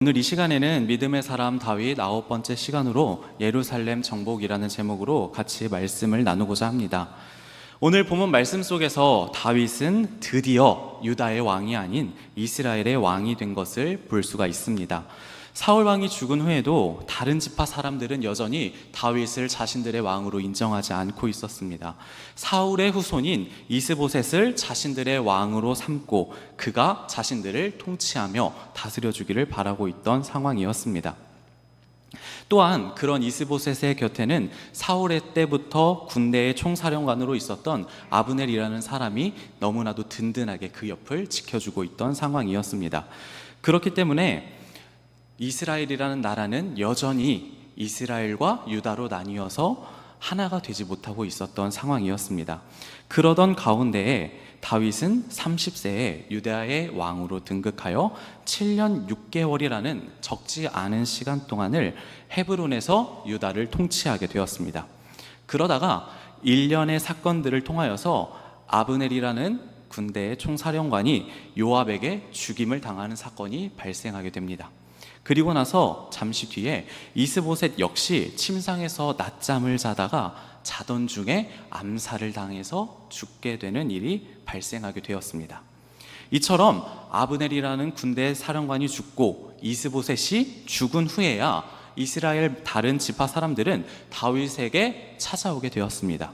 오늘 이 시간에는 믿음의 사람 다윗 9번째 시간으로 예루살렘 정복이라는 제목으로 같이 말씀을 나누고자 합니다. 오늘 본문 말씀 속에서 다윗은 드디어 유다의 왕이 아닌 이스라엘의 왕이 된 것을 볼 수가 있습니다. 사울 왕이 죽은 후에도 다른 지파 사람들은 여전히 다윗을 자신들의 왕으로 인정하지 않고 있었습니다. 사울의 후손인 이스보셋을 자신들의 왕으로 삼고 그가 자신들을 통치하며 다스려 주기를 바라고 있던 상황이었습니다. 또한 그런 이스보셋의 곁에는 사울의 때부터 군대의 총사령관으로 있었던 아브넬이라는 사람이 너무나도 든든하게 그 옆을 지켜주고 있던 상황이었습니다. 그렇기 때문에 이스라엘이라는 나라는 여전히 이스라엘과 유다로 나뉘어서 하나가 되지 못하고 있었던 상황이었습니다. 그러던 가운데에 다윗은 30세에 유다의 왕으로 등극하여 7년 6개월이라는 적지 않은 시간 동안을 헤브론에서 유다를 통치하게 되었습니다. 그러다가 일련의 사건들을 통하여서 아브넬이라는 군대의 총사령관이 요압에게 죽임을 당하는 사건이 발생하게 됩니다. 그리고 나서 잠시 뒤에 이스보셋 역시 침상에서 낮잠을 자다가 자던 중에 암살을 당해서 죽게 되는 일이 발생하게 되었습니다. 이처럼 아브넬이라는 군대 사령관이 죽고 이스보셋이 죽은 후에야 이스라엘 다른 지파 사람들은 다윗에게 찾아오게 되었습니다.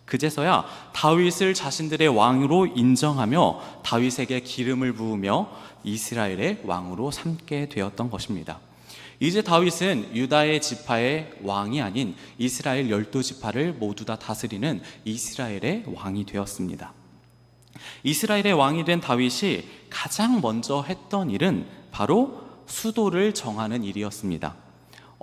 그제서야 다윗을 자신들의 왕으로 인정하며 다윗에게 기름을 부으며 이스라엘의 왕으로 삼게 되었던 것입니다. 이제 다윗은 유다의 지파의 왕이 아닌 이스라엘 12지파를 모두 다 다스리는 이스라엘의 왕이 되었습니다. 이스라엘의 왕이 된 다윗이 가장 먼저 했던 일은 바로 수도를 정하는 일이었습니다.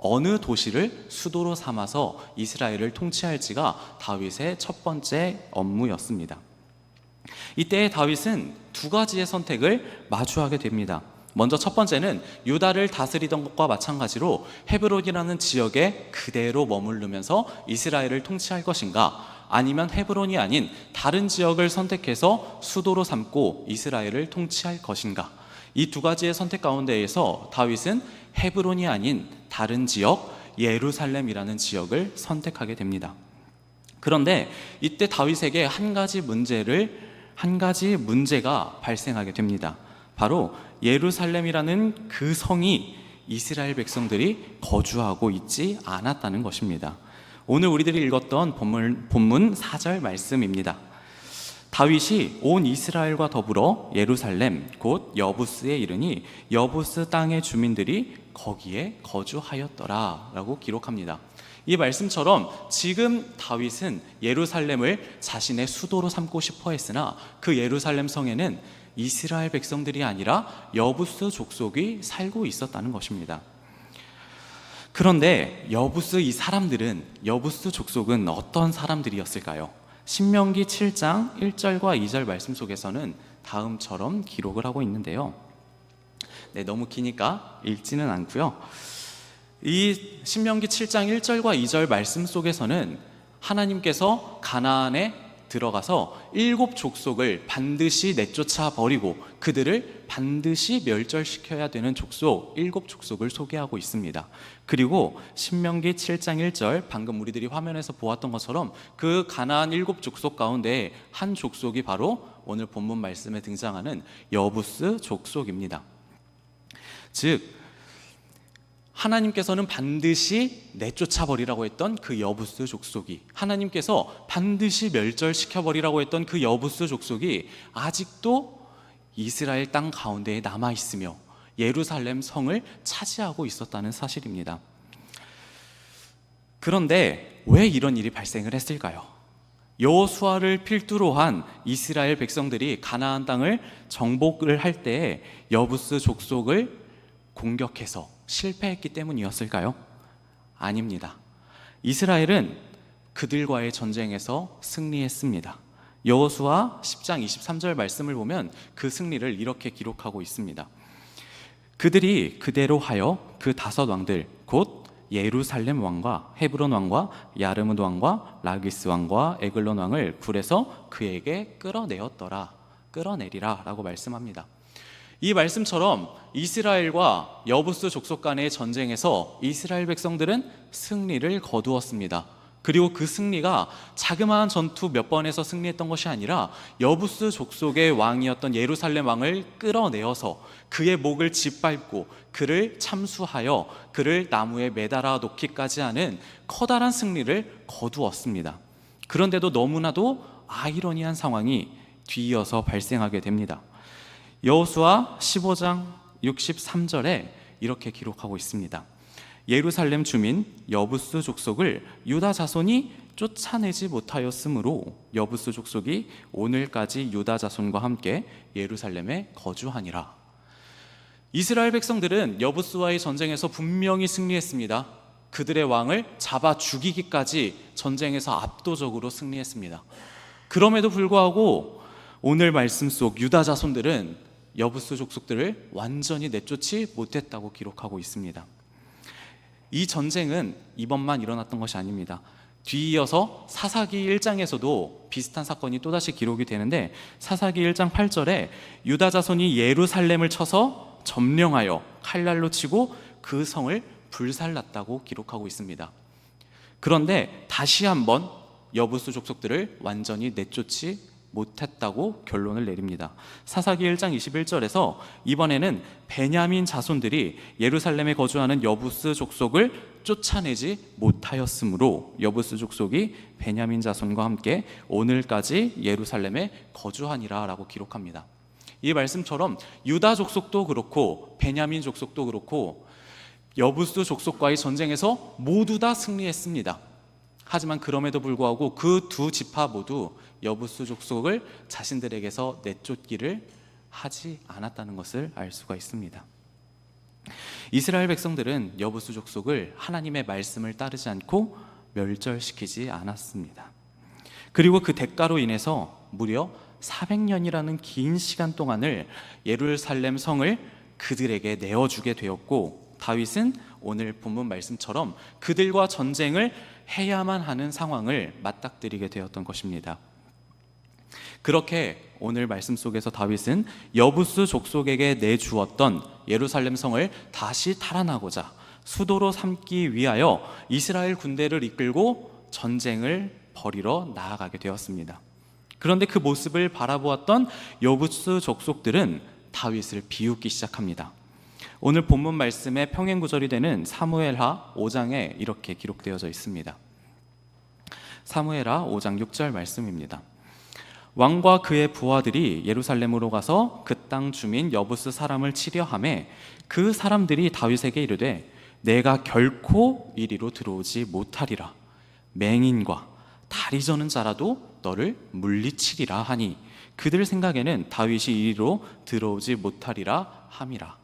어느 도시를 수도로 삼아서 이스라엘을 통치할지가 다윗의 첫 번째 업무였습니다. 이때 다윗은 두 가지의 선택을 마주하게 됩니다. 먼저 첫 번째는 유다를 다스리던 것과 마찬가지로 헤브론이라는 지역에 그대로 머무르면서 이스라엘을 통치할 것인가, 아니면 헤브론이 아닌 다른 지역을 선택해서 수도로 삼고 이스라엘을 통치할 것인가. 이 두 가지의 선택 가운데에서 다윗은 헤브론이 아닌 다른 지역 예루살렘이라는 지역을 선택하게 됩니다. 그런데 이때 다윗에게 한 가지 문제가 발생하게 됩니다. 바로 예루살렘이라는 그 성이 이스라엘 백성들이 거주하고 있지 않았다는 것입니다. 오늘 우리들이 읽었던 본문 4절 말씀입니다. 다윗이 온 이스라엘과 더불어 예루살렘 곧 여부스에 이르니 여부스 땅의 주민들이 거기에 거주하였더라 라고 기록합니다. 이 말씀처럼 지금 다윗은 예루살렘을 자신의 수도로 삼고 싶어 했으나 그 예루살렘 성에는 이스라엘 백성들이 아니라 여부스 족속이 살고 있었다는 것입니다. 그런데 여부스 족속은 어떤 사람들이었을까요? 신명기 7장 1절과 2절 말씀 속에서는 다음처럼 기록을 하고 있는데요. 너무 기니까 읽지는 않고요. 이 신명기 7장 1절과 2절 말씀 속에서는 하나님께서 가나안에 들어가서 7 족속을 반드시 내쫓아 버리고 그들을 반드시 멸절시켜야 되는 족속 7 족속을 소개하고 있습니다. 그리고 신명기 7장 1절 방금 우리들이 화면에서 보았던 것처럼 그 가나안 7 족속 가운데 한 족속이 바로 오늘 본문 말씀에 등장하는 여부스 족속입니다. 즉 하나님께서는 반드시 내쫓아버리라고 했던 그 여부스 족속이, 하나님께서 반드시 멸절시켜버리라고 했던 그 여부스 족속이 아직도 이스라엘 땅 가운데에 남아있으며 예루살렘 성을 차지하고 있었다는 사실입니다. 그런데 왜 이런 일이 발생을 했을까요? 여호수아를 필두로 한 이스라엘 백성들이 가나안 땅을 정복을 할 때에 여부스 족속을 공격해서 실패했기 때문이었을까요? 아닙니다. 이스라엘은 그들과의 전쟁에서 승리했습니다. 여호수아 10장 23절 말씀을 보면 그 승리를 이렇게 기록하고 있습니다. 그들이 그대로 하여 그 5 왕들 곧 예루살렘 왕과 헤브론 왕과 야르뭇 왕과 라기스 왕과 에글론 왕을 굴에서 그에게 끌어내리라 라고 말씀합니다. 이 말씀처럼 이스라엘과 여부스 족속 간의 전쟁에서 이스라엘 백성들은 승리를 거두었습니다. 그리고 그 승리가 자그마한 전투 몇 번에서 승리했던 것이 아니라 여부스 족속의 왕이었던 예루살렘 왕을 끌어내어서 그의 목을 짓밟고 그를 참수하여 그를 나무에 매달아 놓기까지 하는 커다란 승리를 거두었습니다. 그런데도 너무나도 아이러니한 상황이 뒤이어서 발생하게 됩니다. 여호수아 15장 63절에 이렇게 기록하고 있습니다. 예루살렘 주민 여부스 족속을 유다 자손이 쫓아내지 못하였으므로 여부스 족속이 오늘까지 유다 자손과 함께 예루살렘에 거주하니라. 이스라엘 백성들은 여부스와의 전쟁에서 분명히 승리했습니다. 그들의 왕을 잡아 죽이기까지 전쟁에서 압도적으로 승리했습니다. 그럼에도 불구하고 오늘 말씀 속 유다 자손들은 여부스 족속들을 완전히 내쫓지 못했다고 기록하고 있습니다. 이 전쟁은 이번만 일어났던 것이 아닙니다. 뒤이어서 사사기 1장에서도 비슷한 사건이 또다시 기록이 되는데, 사사기 1장 8절에 유다 자손이 예루살렘을 쳐서 점령하여 칼날로 치고 그 성을 불살랐다고 기록하고 있습니다. 그런데 다시 한번 여부스 족속들을 완전히 내쫓지 못했다고 결론을 내립니다. 사사기 1장 21절에서 이번에는 베냐민 자손들이 예루살렘에 거주하는 여부스 족속을 쫓아내지 못하였으므로 여부스 족속이 베냐민 자손과 함께 오늘까지 예루살렘에 거주하니라 라고 기록합니다. 이 말씀처럼 유다 족속도 그렇고 베냐민 족속도 그렇고 여부스 족속과의 전쟁에서 모두 다 승리했습니다. 하지만 그럼에도 불구하고 그 두 지파 모두 여부스 족속을 자신들에게서 내쫓기를 하지 않았다는 것을 알 수가 있습니다. 이스라엘 백성들은 여부스 족속을 하나님의 말씀을 따르지 않고 멸절시키지 않았습니다. 그리고 그 대가로 인해서 무려 400년이라는 긴 시간 동안을 예루살렘 성을 그들에게 내어주게 되었고, 다윗은 오늘 본문 말씀처럼 그들과 전쟁을 해야만 하는 상황을 맞닥뜨리게 되었던 것입니다. 그렇게 오늘 말씀 속에서 다윗은 여부스 족속에게 내주었던 예루살렘 성을 다시 탈환하고자 수도로 삼기 위하여 이스라엘 군대를 이끌고 전쟁을 벌이러 나아가게 되었습니다. 그런데 그 모습을 바라보았던 여부스 족속들은 다윗을 비웃기 시작합니다. 오늘 본문 말씀의 평행 구절이 되는 사무엘하 5장에 이렇게 기록되어져 있습니다. 사무엘하 5장 6절 말씀입니다. 왕과 그의 부하들이 예루살렘으로 가서 그 땅 주민 여부스 사람을 치려 하매 그 사람들이 다윗에게 이르되 내가 결코 이리로 들어오지 못하리라. 맹인과 다리 저는 자라도 너를 물리치리라 하니 그들 생각에는 다윗이 이리로 들어오지 못하리라 함이라.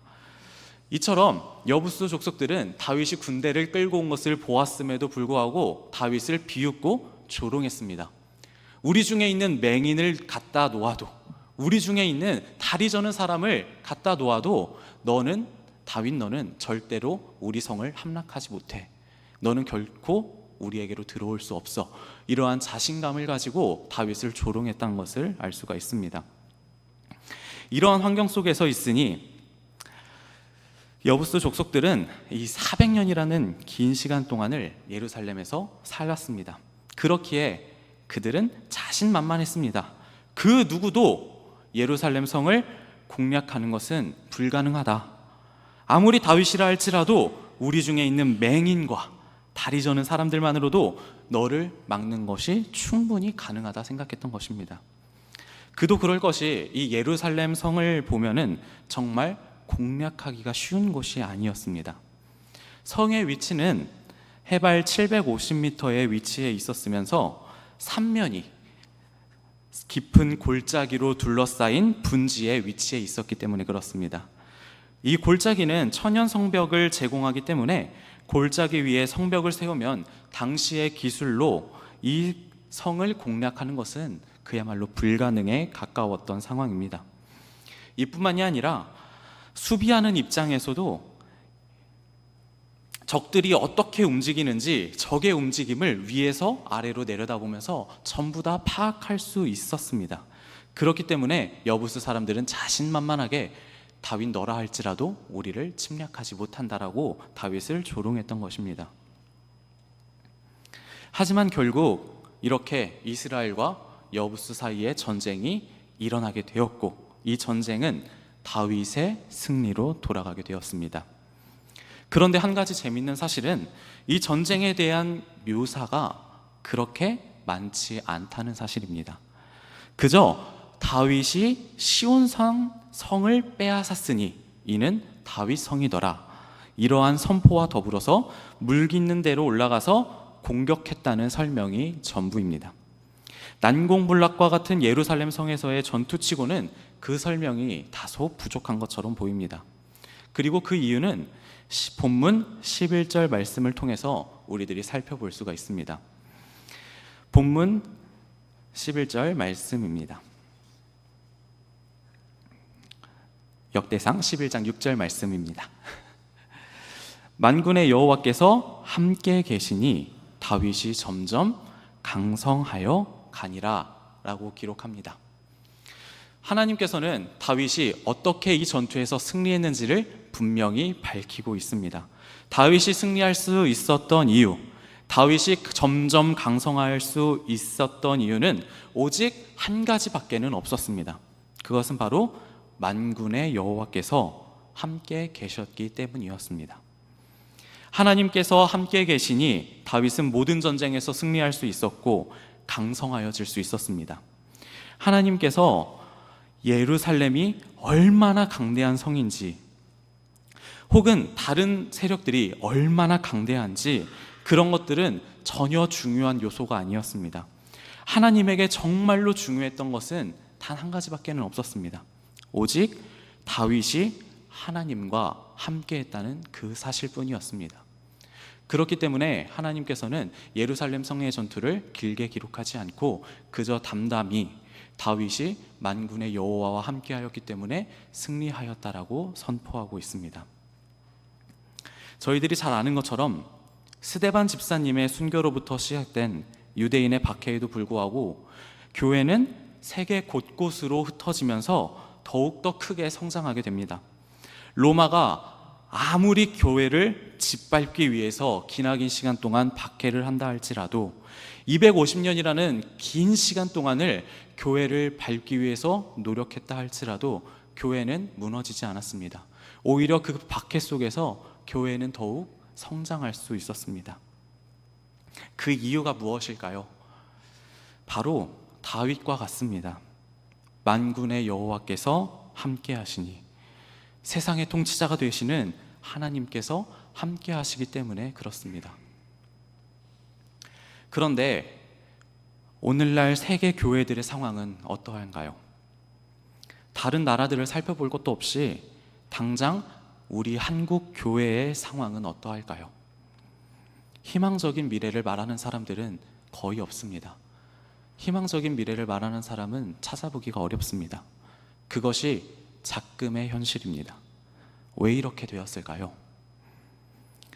이처럼 여부스 족속들은 다윗이 군대를 끌고 온 것을 보았음에도 불구하고 다윗을 비웃고 조롱했습니다. 우리 중에 있는 맹인을 갖다 놓아도, 우리 중에 있는 다리 저는 사람을 갖다 놓아도 다윗 너는 절대로 우리 성을 함락하지 못해. 너는 결코 우리에게로 들어올 수 없어. 이러한 자신감을 가지고 다윗을 조롱했다는 것을 알 수가 있습니다. 이러한 환경 속에서 있으니 여부스 족속들은 이 400년이라는 긴 시간 동안을 예루살렘에서 살았습니다. 그렇기에 그들은 자신만만했습니다. 그 누구도 예루살렘 성을 공략하는 것은 불가능하다. 아무리 다윗이라 할지라도 우리 중에 있는 맹인과 다리 저는 사람들만으로도 너를 막는 것이 충분히 가능하다 생각했던 것입니다. 그도 그럴 것이 이 예루살렘 성을 보면은 정말 공략하기가 쉬운 곳이 아니었습니다. 성의 위치는 해발 750m의 위치에 있었으면서 삼면이 깊은 골짜기로 둘러싸인 분지에 위치해 있었기 때문에 그렇습니다. 이 골짜기는 천연 성벽을 제공하기 때문에 골짜기 위에 성벽을 세우면 당시의 기술로 이 성을 공략하는 것은 그야말로 불가능에 가까웠던 상황입니다. 이뿐만이 아니라 수비하는 입장에서도 적들이 어떻게 움직이는지 적의 움직임을 위에서 아래로 내려다보면서 전부 다 파악할 수 있었습니다. 그렇기 때문에 여부스 사람들은 자신만만하게 다윗 너라 할지라도 우리를 침략하지 못한다라고 다윗을 조롱했던 것입니다. 하지만 결국 이렇게 이스라엘과 여부스 사이에 전쟁이 일어나게 되었고, 이 전쟁은 다윗의 승리로 돌아가게 되었습니다. 그런데 한 가지 재미있는 사실은 이 전쟁에 대한 묘사가 그렇게 많지 않다는 사실입니다. 그저 다윗이 시온산 성을 빼앗았으니 이는 다윗 성이더라, 이러한 선포와 더불어서 물깃는 대로 올라가서 공격했다는 설명이 전부입니다. 난공불락과 같은 예루살렘 성에서의 전투치고는 그 설명이 다소 부족한 것처럼 보입니다. 그리고 그 이유는 본문 11절 말씀을 통해서 우리들이 살펴볼 수가 있습니다. 본문 11절 말씀입니다. 역대상 11장 6절 말씀입니다. 만군의 여호와께서 함께 계시니 다윗이 점점 강성하여 가니라 라고 기록합니다. 하나님께서는 다윗이 어떻게 이 전투에서 승리했는지를 분명히 밝히고 있습니다. 다윗이 승리할 수 있었던 이유, 다윗이 점점 강성할 수 있었던 이유는 오직 한 가지밖에는 없었습니다. 그것은 바로 만군의 여호와께서 함께 계셨기 때문이었습니다. 하나님께서 함께 계시니 다윗은 모든 전쟁에서 승리할 수 있었고 강성하여질 수 있었습니다. 하나님께서 예루살렘이 얼마나 강대한 성인지, 혹은 다른 세력들이 얼마나 강대한지, 그런 것들은 전혀 중요한 요소가 아니었습니다. 하나님에게 정말로 중요했던 것은 단 한 가지밖에는 없었습니다. 오직 다윗이 하나님과 함께 했다는 그 사실뿐이었습니다. 그렇기 때문에 하나님께서는 예루살렘 성의 전투를 길게 기록하지 않고 그저 담담히 다윗이 만군의 여호와와 함께하였기 때문에 승리하였다라고 선포하고 있습니다. 저희들이 잘 아는 것처럼 스데반 집사님의 순교로부터 시작된 유대인의 박해에도 불구하고 교회는 세계 곳곳으로 흩어지면서 더욱더 크게 성장하게 됩니다. 로마가 아무리 교회를 짓밟기 위해서 기나긴 시간 동안 박해를 한다 할지라도 250년이라는 긴 시간 동안을 교회를 밟기 위해서 노력했다 할지라도 교회는 무너지지 않았습니다. 오히려 그 박해 속에서 교회는 더욱 성장할 수 있었습니다. 그 이유가 무엇일까요? 바로 다윗과 같습니다. 만군의 여호와께서 함께 하시니, 세상의 통치자가 되시는 하나님께서 함께 하시기 때문에 그렇습니다. 그런데 오늘날 세계 교회들의 상황은 어떠한가요? 다른 나라들을 살펴볼 것도 없이 당장 우리 한국 교회의 상황은 어떠할까요? 희망적인 미래를 말하는 사람들은 거의 없습니다. 희망적인 미래를 말하는 사람은 찾아보기가 어렵습니다. 그것이 작금의 현실입니다. 왜 이렇게 되었을까요?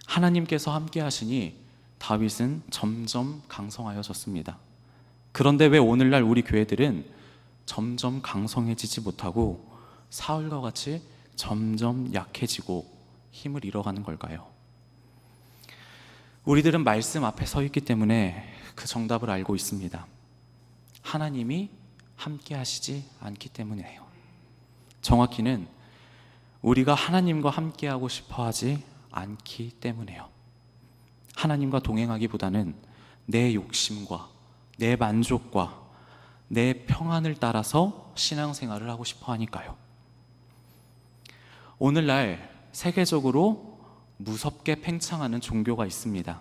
하나님께서 함께 하시니 다윗은 점점 강성하여졌습니다. 그런데 왜 오늘날 우리 교회들은 점점 강성해지지 못하고 사울과 같이 점점 약해지고 힘을 잃어가는 걸까요? 우리들은 말씀 앞에 서 있기 때문에 그 정답을 알고 있습니다. 하나님이 함께 하시지 않기 때문이에요. 정확히는 우리가 하나님과 함께하고 싶어 하지 않기 때문에요. 하나님과 동행하기보다는 내 욕심과 내 만족과 내 평안을 따라서 신앙생활을 하고 싶어 하니까요. 오늘날 세계적으로 무섭게 팽창하는 종교가 있습니다.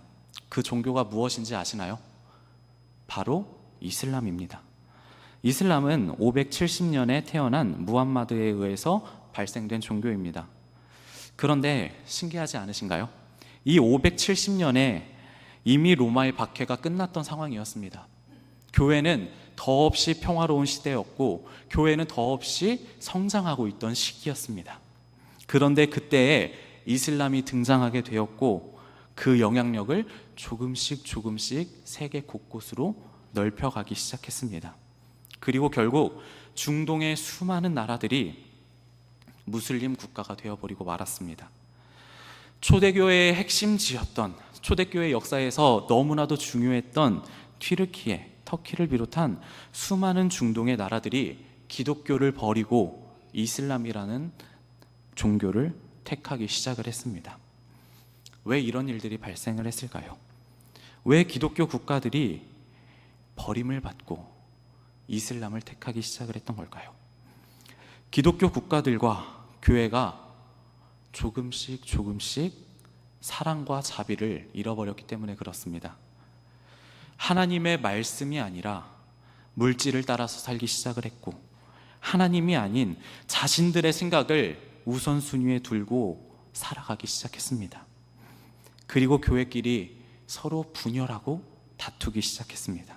그 종교가 무엇인지 아시나요? 바로 이슬람입니다. 이슬람은 570년에 태어난 무함마드에 의해서 발생된 종교입니다. 그런데 신기하지 않으신가요? 이 570년에 이미 로마의 박해가 끝났던 상황이었습니다. 교회는 더없이 평화로운 시대였고 교회는 더없이 성장하고 있던 시기였습니다. 그런데 그때에 이슬람이 등장하게 되었고 그 영향력을 조금씩 세계 곳곳으로 넓혀가기 시작했습니다. 그리고 결국 중동의 수많은 나라들이 무슬림 국가가 되어버리고 말았습니다. 초대교회의 핵심지였던, 초대교회 역사에서 너무나도 중요했던 튀르키예, 터키를 비롯한 수많은 중동의 나라들이 기독교를 버리고 이슬람이라는 종교를 택하기 시작을 했습니다. 왜 이런 일들이 발생을 했을까요? 왜 기독교 국가들이 버림을 받고 이슬람을 택하기 시작을 했던 걸까요? 기독교 국가들과 교회가 조금씩 사랑과 자비를 잃어버렸기 때문에 그렇습니다. 하나님의 말씀이 아니라 물질을 따라서 살기 시작을 했고, 하나님이 아닌 자신들의 생각을 우선순위에 두고 살아가기 시작했습니다. 그리고 교회끼리 서로 분열하고 다투기 시작했습니다.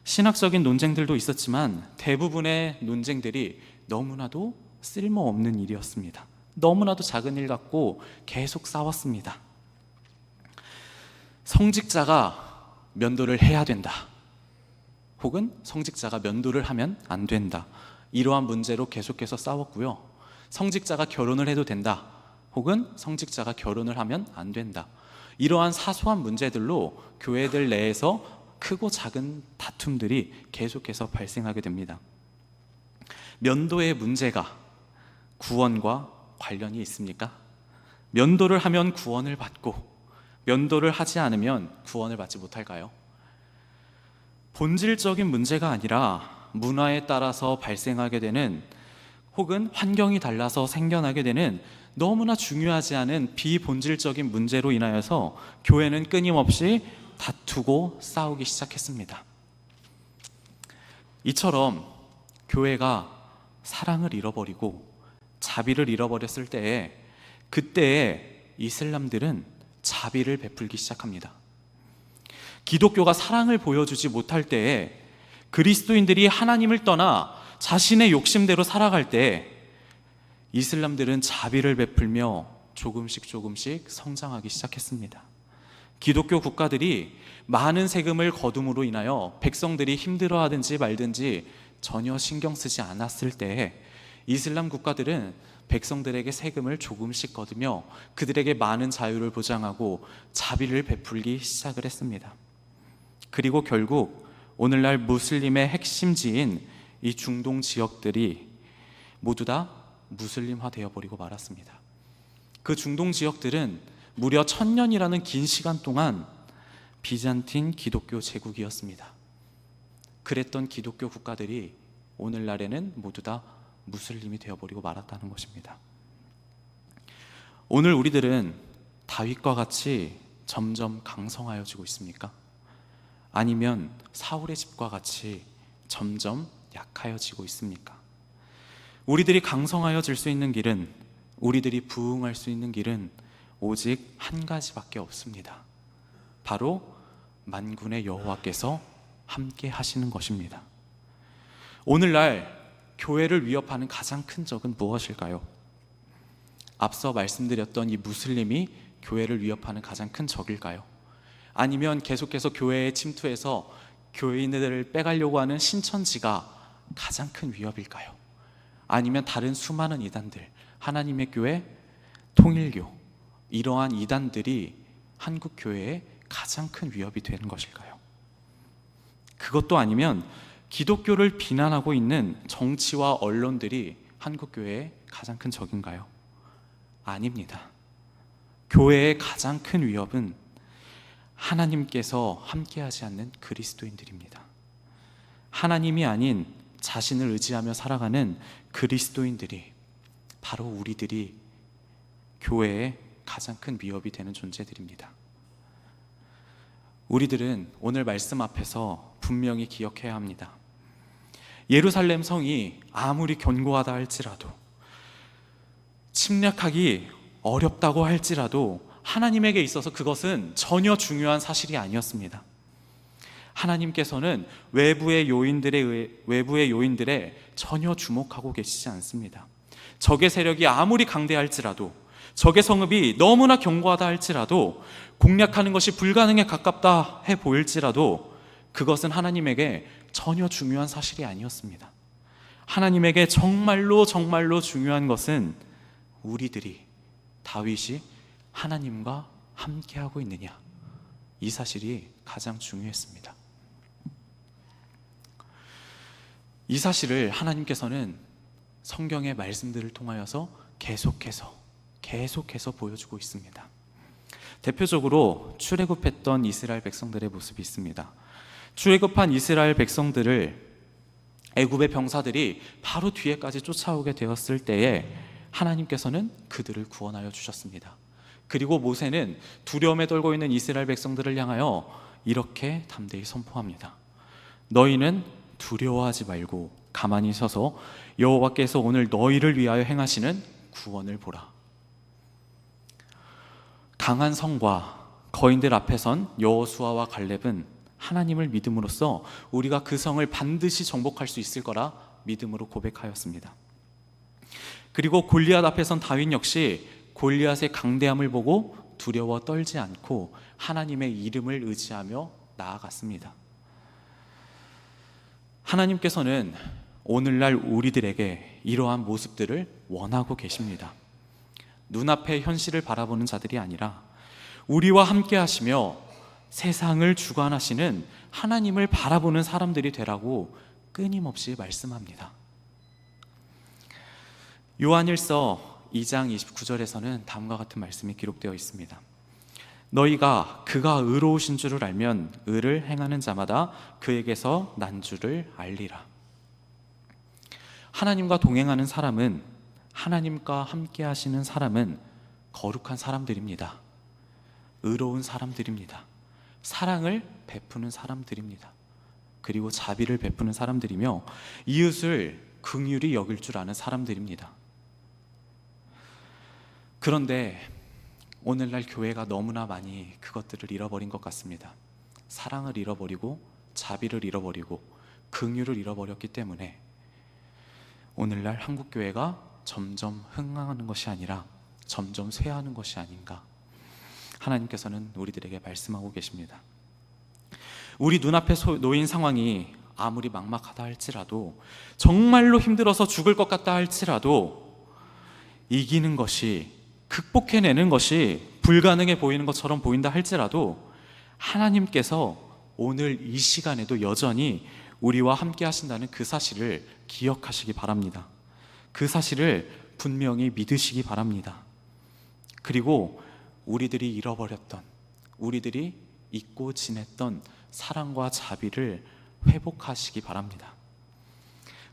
신학적인 논쟁들도 있었지만 대부분의 논쟁들이 너무나도 쓸모없는 일이었습니다. 너무나도 작은 일 같고 계속 싸웠습니다. 성직자가 면도를 해야 된다, 혹은 성직자가 면도를 하면 안 된다, 이러한 문제로 계속해서 싸웠고요. 성직자가 결혼을 해도 된다, 혹은 성직자가 결혼을 하면 안 된다, 이러한 사소한 문제들로 교회들 내에서 크고 작은 다툼들이 계속해서 발생하게 됩니다. 면도의 문제가 구원과 관련이 있습니까? 면도를 하면 구원을 받고 면도를 하지 않으면 구원을 받지 못할까요? 본질적인 문제가 아니라 문화에 따라서 발생하게 되는, 혹은 환경이 달라서 생겨나게 되는 너무나 중요하지 않은 비본질적인 문제로 인하여서 교회는 끊임없이 다투고 싸우기 시작했습니다. 이처럼 교회가 사랑을 잃어버리고 자비를 잃어버렸을 때에, 그때에 이슬람들은 자비를 베풀기 시작합니다. 기독교가 사랑을 보여주지 못할 때에, 그리스도인들이 하나님을 떠나 자신의 욕심대로 살아갈 때에 이슬람들은 자비를 베풀며 조금씩 성장하기 시작했습니다. 기독교 국가들이 많은 세금을 거둠으로 인하여 백성들이 힘들어하든지 말든지 전혀 신경 쓰지 않았을 때에 이슬람 국가들은 백성들에게 세금을 조금씩 거두며 그들에게 많은 자유를 보장하고 자비를 베풀기 시작을 했습니다. 그리고 결국 오늘날 무슬림의 핵심지인 이 중동 지역들이 모두 다 무슬림화 되어버리고 말았습니다. 그 중동 지역들은 무려 1000년이라는 긴 시간 동안 비잔틴 기독교 제국이었습니다. 그랬던 기독교 국가들이 오늘날에는 모두 다 무슬림이 되어버리고 말았다는 것입니다. 오늘 우리들은 다윗과 같이 점점 강성하여지고 있습니까? 아니면 사울의 집과 같이 점점 약하여지고 있습니까? 우리들이 강성하여질 수 있는 길은, 우리들이 부흥할 수 있는 길은 오직 한 가지밖에 없습니다. 바로 만군의 여호와께서 함께 하시는 것입니다. 오늘날 교회를 위협하는 가장 큰 적은 무엇일까요? 앞서 말씀드렸던 이 무슬림이 교회를 위협하는 가장 큰 적일까요? 아니면 계속해서 교회에 침투해서 교인들을 빼가려고 하는 신천지가 가장 큰 위협일까요? 아니면 다른 수많은 이단들, 하나님의 교회, 통일교, 이러한 이단들이 한국 교회에 가장 큰 위협이 되는 것일까요? 그것도 아니면 기독교를 비난하고 있는 정치와 언론들이 한국 교회의 가장 큰 적인가요? 아닙니다. 교회의 가장 큰 위협은 하나님께서 함께하지 않는 그리스도인들입니다. 하나님이 아닌 자신을 의지하며 살아가는 그리스도인들이, 바로 우리들이 교회의 가장 큰 위협이 되는 존재들입니다. 우리들은 오늘 말씀 앞에서 분명히 기억해야 합니다. 예루살렘 성이 아무리 견고하다 할지라도, 침략하기 어렵다고 할지라도 하나님에게 있어서 그것은 전혀 중요한 사실이 아니었습니다. 하나님께서는 외부의 요인들에 전혀 주목하고 계시지 않습니다. 적의 세력이 아무리 강대할지라도, 적의 성읍이 너무나 견고하다 할지라도, 공략하는 것이 불가능에 가깝다 해 보일지라도 그것은 하나님에게 전혀 중요한 사실이 아니었습니다. 하나님에게 정말로 정말로 중요한 것은 우리들이, 다윗이 하나님과 함께하고 있느냐, 이 사실이 가장 중요했습니다. 이 사실을 하나님께서는 성경의 말씀들을 통하여서 계속해서 보여주고 있습니다. 대표적으로 출애굽했던 이스라엘 백성들의 모습이 있습니다. 출애굽한 이스라엘 백성들을 애굽의 병사들이 바로 뒤에까지 쫓아오게 되었을 때에 하나님께서는 그들을 구원하여 주셨습니다. 그리고 모세는 두려움에 떨고 있는 이스라엘 백성들을 향하여 이렇게 담대히 선포합니다. 너희는 두려워하지 말고 가만히 서서 여호와께서 오늘 너희를 위하여 행하시는 구원을 보라. 강한 성과 거인들 앞에 선 여호수아와 갈렙은 하나님을 믿음으로써 우리가 그 성을 반드시 정복할 수 있을 거라 믿음으로 고백하였습니다. 그리고 골리앗 앞에 선 다윗 역시 골리앗의 강대함을 보고 두려워 떨지 않고 하나님의 이름을 의지하며 나아갔습니다. 하나님께서는 오늘날 우리들에게 이러한 모습들을 원하고 계십니다. 눈앞의 현실을 바라보는 자들이 아니라 우리와 함께 하시며 세상을 주관하시는 하나님을 바라보는 사람들이 되라고 끊임없이 말씀합니다. 요한일서 2장 29절에서는 다음과 같은 말씀이 기록되어 있습니다. 너희가 그가 의로우신 줄을 알면 의를 행하는 자마다 그에게서 난 줄을 알리라. 하나님과 동행하는 사람은, 하나님과 함께 하시는 사람은 거룩한 사람들입니다. 의로운 사람들입니다. 사랑을 베푸는 사람들입니다. 그리고 자비를 베푸는 사람들이며 이웃을 긍휼히 여길 줄 아는 사람들입니다. 그런데 오늘날 교회가 너무나 많이 그것들을 잃어버린 것 같습니다. 사랑을 잃어버리고 자비를 잃어버리고 긍휼을 잃어버렸기 때문에 오늘날 한국교회가 점점 흥황하는 것이 아니라 점점 쇠하는 것이 아닌가, 하나님께서는 우리들에게 말씀하고 계십니다. 우리 눈앞에 놓인 상황이 아무리 막막하다 할지라도, 정말로 힘들어서 죽을 것 같다 할지라도 이기는 것이, 극복해내는 것이 불가능해 보이는 것처럼 보인다 할지라도 하나님께서 오늘 이 시간에도 여전히 우리와 함께 하신다는 그 사실을 기억하시기 바랍니다. 그 사실을 분명히 믿으시기 바랍니다. 그리고 우리들이 잃어버렸던, 우리들이 잊고 지냈던 사랑과 자비를 회복하시기 바랍니다.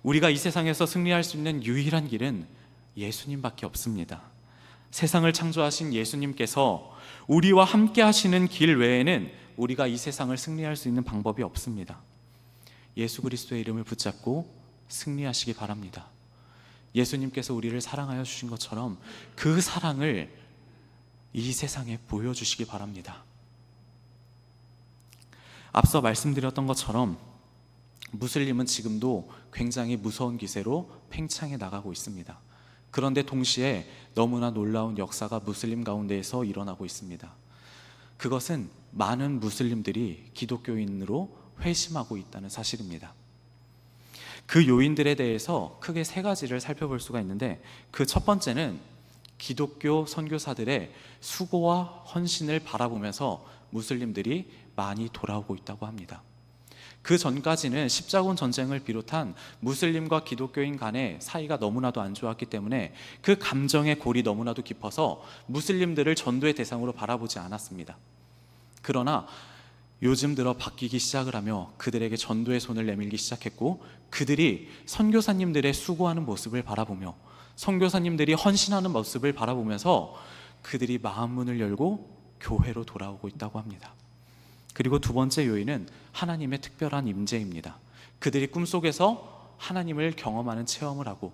우리가 이 세상에서 승리할 수 있는 유일한 길은 예수님밖에 없습니다. 세상을 창조하신 예수님께서 우리와 함께 하시는 길 외에는 우리가 이 세상을 승리할 수 있는 방법이 없습니다. 예수 그리스도의 이름을 붙잡고 승리하시기 바랍니다. 예수님께서 우리를 사랑하여 주신 것처럼 그 사랑을 이 세상에 보여주시기 바랍니다. 앞서 말씀드렸던 것처럼 무슬림은 지금도 굉장히 무서운 기세로 팽창해 나가고 있습니다. 그런데 동시에 너무나 놀라운 역사가 무슬림 가운데에서 일어나고 있습니다. 그것은 많은 무슬림들이 기독교인으로 회심하고 있다는 사실입니다. 그 요인들에 대해서 크게 세 가지를 살펴볼 수가 있는데, 그 첫 번째는 기독교 선교사들의 수고와 헌신을 바라보면서 무슬림들이 많이 돌아오고 있다고 합니다. 그 전까지는 십자군 전쟁을 비롯한 무슬림과 기독교인 간의 사이가 너무나도 안 좋았기 때문에 그 감정의 골이 너무나도 깊어서 무슬림들을 전도의 대상으로 바라보지 않았습니다. 그러나 요즘 들어 바뀌기 시작을 하며 그들에게 전도의 손을 내밀기 시작했고, 그들이 선교사님들의 수고하는 모습을 바라보며 선교사님들이 헌신하는 모습을 바라보면서 그들이 마음 문을 열고 교회로 돌아오고 있다고 합니다. 그리고 두 번째 요인은 하나님의 특별한 임재입니다. 그들이 꿈속에서 하나님을 경험하는 체험을 하고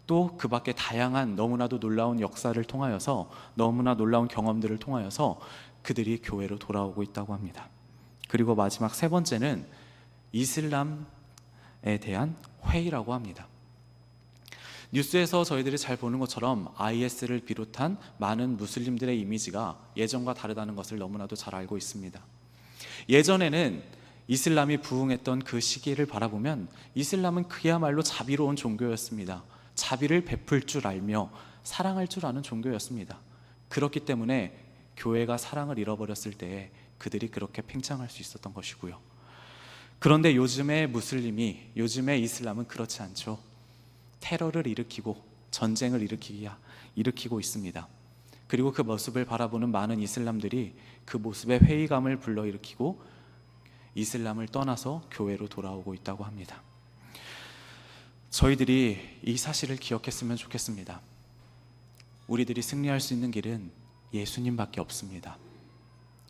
또 그 밖에 다양한 너무나도 놀라운 역사를 통하여서, 너무나 놀라운 경험들을 통하여서 그들이 교회로 돌아오고 있다고 합니다. 그리고 마지막 세 번째는 이슬람에 대한 회의라고 합니다. 뉴스에서 저희들이 잘 보는 것처럼 IS를 비롯한 많은 무슬림들의 이미지가 예전과 다르다는 것을 너무나도 잘 알고 있습니다. 예전에는 이슬람이 부흥했던 그 시기를 바라보면 이슬람은 그야말로 자비로운 종교였습니다. 자비를 베풀 줄 알며 사랑할 줄 아는 종교였습니다. 그렇기 때문에 교회가 사랑을 잃어버렸을 때에 그들이 그렇게 팽창할 수 있었던 것이고요. 그런데 요즘의 무슬림이, 요즘의 이슬람은 그렇지 않죠. 테러를 일으키고 전쟁을 일으키고 있습니다. 그리고 그 모습을 바라보는 많은 이슬람들이 그 모습에 회의감을 불러일으키고 이슬람을 떠나서 교회로 돌아오고 있다고 합니다. 저희들이 이 사실을 기억했으면 좋겠습니다. 우리들이 승리할 수 있는 길은 예수님밖에 없습니다.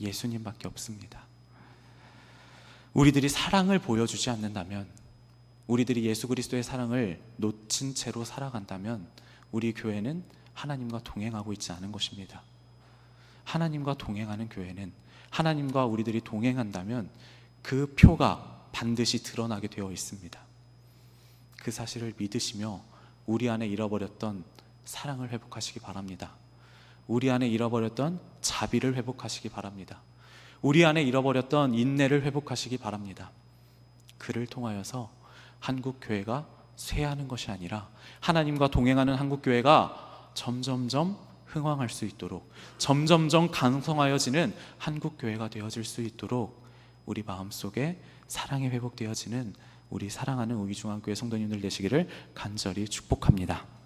예수님밖에 없습니다. 우리들이 사랑을 보여주지 않는다면, 우리들이 예수 그리스도의 사랑을 놓친 채로 살아간다면 우리 교회는 하나님과 동행하고 있지 않은 것입니다. 하나님과 동행하는 교회는, 하나님과 우리들이 동행한다면 그 표가 반드시 드러나게 되어 있습니다. 그 사실을 믿으시며 우리 안에 잃어버렸던 사랑을 회복하시기 바랍니다. 우리 안에 잃어버렸던 자비를 회복하시기 바랍니다. 우리 안에 잃어버렸던 인내를 회복하시기 바랍니다. 그를 통하여서 한국교회가 쇠하는 것이 아니라 하나님과 동행하는 한국교회가 점점점 흥왕할 수 있도록, 점점점 강성하여지는 한국교회가 되어질 수 있도록 우리 마음속에 사랑이 회복되어지는 우리 사랑하는 우이중앙교회 성도님들 되시기를 간절히 축복합니다.